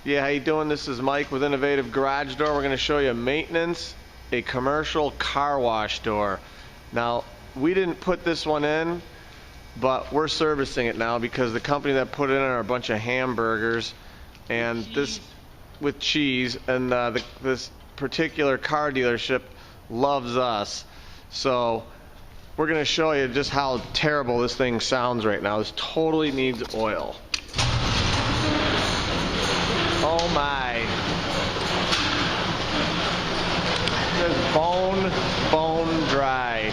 Yeah, how you doing? This is Mike with Innovative Garage Door. We're going to show you maintenance, a commercial car wash door. Now, we didn't put this one in, but we're servicing it now because the company that put it in are a bunch of hamburgers and with cheese, and this particular car dealership loves us. So we're going to show you just how terrible this thing sounds right now. This totally needs oil. Oh my. It's bone dry.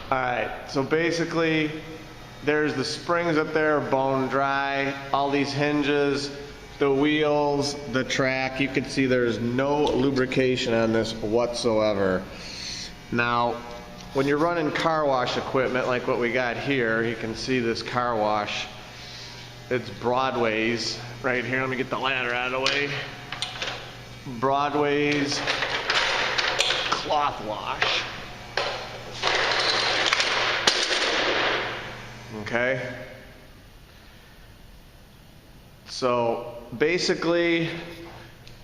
Alright, so basically there's the springs up there, bone dry, all these hinges, the wheels, the track. You can see there's no lubrication on this whatsoever. Now, when you're running car wash equipment like what we got here, you can see this car wash. It's Broadway's right here. Let me get the ladder out of the way. Broadway's cloth wash. Okay. So basically,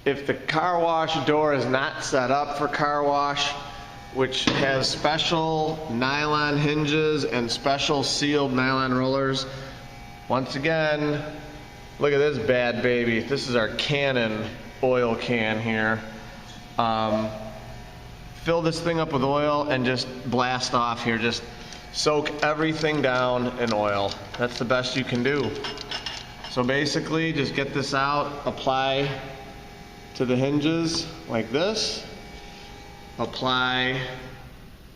if the car wash door is not set up for car wash, which has special nylon hinges and special sealed nylon rollers, once again, look at this bad baby. This is our Canon oil can here. Fill this thing up with oil and just blast off here. Just soak everything down in oil. That's the best you can do. So basically, just get this out, apply to the hinges like this, apply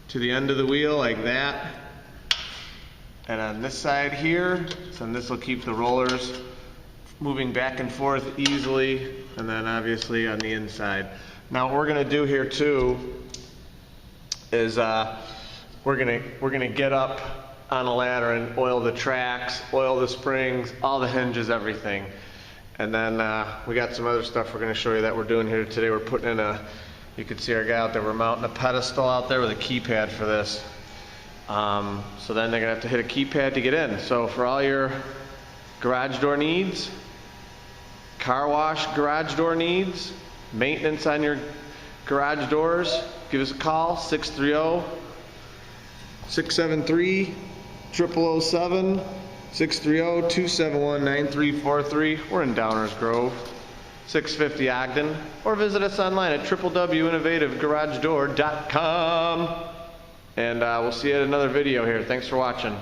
to the end of the wheel like that. And on this side here, so this will keep the rollers moving back and forth easily, and then obviously on the inside. Now what we're going to do here too is we're gonna get up on a ladder and oil the tracks, oil the springs, all the hinges, everything. And then we got some other stuff we're going to show you that we're doing here today. We're putting in you can see our guy out there, we're mounting a pedestal out there with a keypad for this. So then they're going to have to hit a keypad to get in. So for all your garage door needs, car wash garage door needs, maintenance on your garage doors, give us a call, 630-673-0007, 630-271-9343. We're in Downers Grove, 650 Ogden, or visit us online at www.innovativegaragedoor.com. And we'll see you at another video here. Thanks for watching.